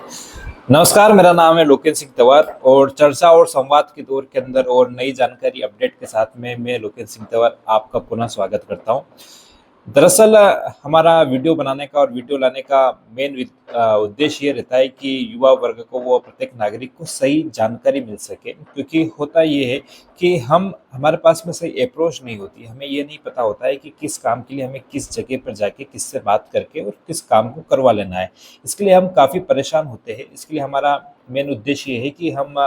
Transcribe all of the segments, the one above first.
नमस्कार, मेरा नाम है लोकेश सिंह तंवर और चर्चा और संवाद के दौर के अंदर और नई जानकारी अपडेट के साथ में मैं लोकेश सिंह तंवर आपका पुनः स्वागत करता हूं। दरअसल हमारा वीडियो बनाने का और वीडियो लाने का मेन उद्देश्य ये रहता है कि युवा वर्ग को वो प्रत्येक नागरिक को सही जानकारी मिल सके, क्योंकि होता ये है कि हम हमारे पास में सही अप्रोच नहीं होती, हमें ये नहीं पता होता है कि किस काम के लिए हमें किस जगह पर जाके किससे बात करके और किस काम को करवा लेना है। इसके लिए हम काफ़ी परेशान होते हैं। इसके लिए हमारा मेन उद्देश्य ये है कि हम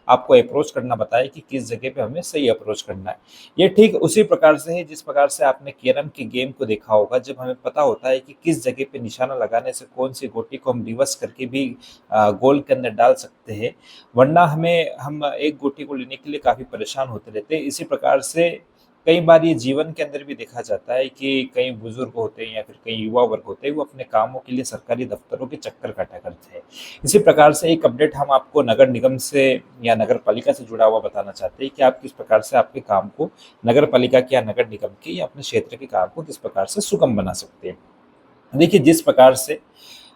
आपको अप्रोच करना बताएं कि किस जगह पे हमें सही अप्रोच करना है। ये ठीक उसी प्रकार से है जिस प्रकार से आपने कैरम के गेम को देखा होगा, जब हमें पता होता है कि किस जगह पे निशाना लगाने से कौन सी गोटी को हम रिवर्स करके भी गोल के अंदर डाल सकते हैं, वरना हम एक गोटी को लेने के लिए काफ़ी परेशान होते रहते हैं। इसी प्रकार से कई बार ये जीवन के अंदर भी देखा जाता है कि कई बुजुर्ग होते हैं या फिर कई युवा वर्ग होते हैं, वो अपने कामों के लिए सरकारी दफ्तरों के चक्कर काटा करते हैं। इसी प्रकार से एक अपडेट हम आपको नगर निगम से या नगर पालिका से जुड़ा हुआ बताना चाहते हैं कि आप किस प्रकार से आपके काम को नगर पालिका के या नगर निगम के या अपने क्षेत्र के काम को किस प्रकार से सुगम बना सकते हैं। देखिए, जिस प्रकार से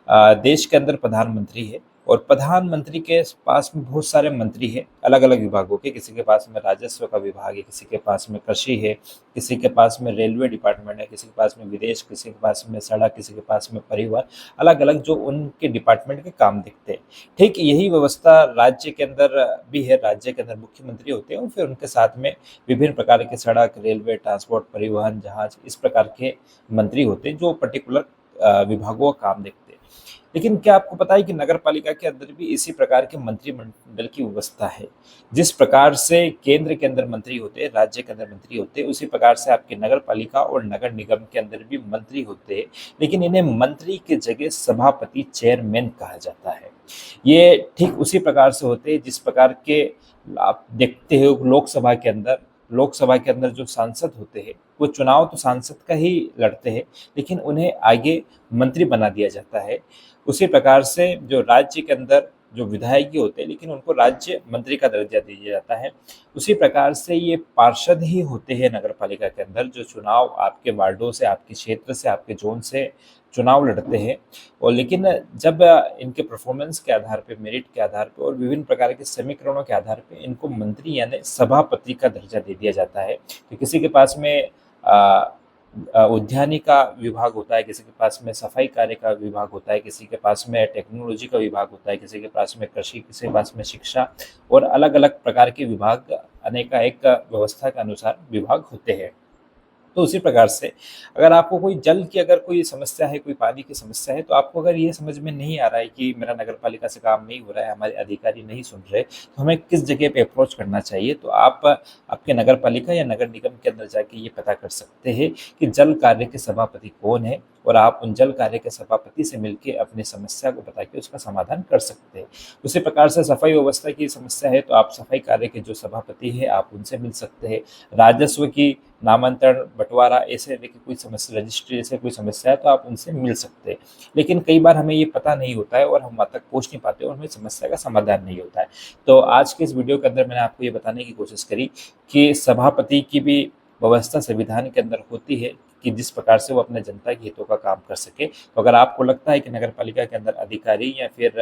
देश के अंदर प्रधानमंत्री है और प्रधानमंत्री के पास में बहुत सारे मंत्री हैं अलग अलग विभागों के। किसी के पास में राजस्व का विभाग है, किसी के पास में कृषि है, किसी के पास में रेलवे डिपार्टमेंट है, किसी के पास में विदेश, किसी के पास में सड़क, किसी के पास में परिवहन, अलग अलग जो उनके डिपार्टमेंट के काम दिखते हैं। ठीक यही व्यवस्था राज्य के अंदर भी है। राज्य के अंदर मुख्यमंत्री होते हैं और फिर उनके साथ में विभिन्न प्रकार के सड़क, रेलवे, ट्रांसपोर्ट, परिवहन, जहाज, इस प्रकार के मंत्री होते हैं जो पर्टिकुलर विभागों का काम देखते हैं। लेकिन क्या आपको पता है कि नगर पालिका के अंदर भी इसी प्रकार के मंत्रिमंडल की व्यवस्था है। जिस प्रकार से केंद्र के अंदर मंत्री होते हैं, राज्य के अंदर मंत्री होते हैं, उसी प्रकार से आपके नगर पालिका और नगर निगम के अंदर भी मंत्री होते हैं। लेकिन इन्हें मंत्री के जगह सभापति, चेयरमैन कहा जाता है। ये ठीक उसी प्रकार से होते हैं जिस प्रकार के आप देखते हो लोकसभा के अंदर जो सांसद होते हैं, वो चुनाव तो सांसद का ही लड़ते हैं, लेकिन उन्हें आगे मंत्री बना दिया जाता है। उसी प्रकार से जो राज्य के अंदर जो विधायक होते हैं, लेकिन उनको राज्य मंत्री का दर्जा दिया जाता है। उसी प्रकार से ये पार्षद ही होते हैं नगर पालिका के अंदर, जो चुनाव आपके वार्डों से, आपके क्षेत्र से, आपके जोन से चुनाव लड़ते हैं। और लेकिन जब इनके परफॉर्मेंस के आधार पे, मेरिट के आधार पे और विभिन्न प्रकार के समीकरणों के आधार पे इनको मंत्री यानी सभापति का दर्जा दे दिया जाता है। तो किसी के पास में उद्यानिकी का विभाग होता है, किसी के पास में सफाई कार्य का विभाग होता है, किसी के पास में टेक्नोलॉजी का विभाग होता है, किसी के पास में कृषि, किसी के पास में शिक्षा, और अलग अलग प्रकार के विभाग अनेकाएक व्यवस्था के अनुसार विभाग होते हैं। तो उसी प्रकार से अगर आपको कोई जल की अगर कोई समस्या है, कोई पानी की समस्या है, तो आपको अगर ये समझ में नहीं आ रहा है कि मेरा नगर पालिका से काम नहीं हो रहा है, हमारे अधिकारी नहीं सुन रहे, तो हमें किस जगह पे अप्रोच करना चाहिए, तो आप आपके नगर पालिका या नगर निगम के अंदर जाके ये पता कर सकते हैं कि जल कार्य के सभापति कौन है, और आप उन जल कार्य के सभापति से मिलकर अपनी समस्या को बता के उसका समाधान कर सकते हैं। उसी प्रकार से सफाई व्यवस्था की समस्या है, तो आप सफाई कार्य के जो सभापति है आप उनसे मिल सकते हैं। राजस्व की नामांतरण, बंटवारा, ऐसे देखिए कोई समस्या, रजिस्ट्री ऐसे कोई समस्या है, तो आप उनसे मिल सकते हैं। लेकिन कई बार हमें ये पता नहीं होता है और हम वहाँ तक पहुँच नहीं पाते और हमें समस्या का समाधान नहीं होता है। तो आज के इस वीडियो के अंदर मैंने आपको ये बताने की कोशिश करी कि सभापति की भी व्यवस्था संविधान के अंदर होती है कि जिस प्रकार से वो अपने जनता के हितों का काम कर सके। तो अगर आपको लगता है कि नगर पालिका के अंदर अधिकारी या फिर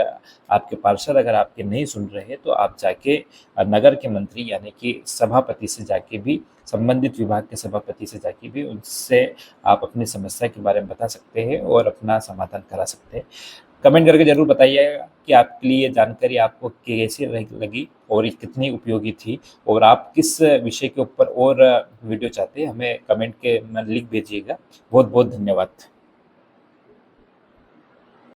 आपके पार्षद अगर आपके नहीं सुन रहे हैं, तो आप जाके नगर के मंत्री यानी कि सभापति से जाके भी, संबंधित विभाग के सभापति से जाके भी उनसे आप अपनी समस्या के बारे में बता सकते हैं और अपना समाधान करा सकते हैं। कमेंट करके ज़रूर बताइएगा कि आपके लिए ये जानकारी आपको कैसी लगी और ये कितनी उपयोगी थी, और आप किस विषय के ऊपर और वीडियो चाहते हैं, हमें कमेंट के में लिख भेजिएगा। बहुत बहुत धन्यवाद।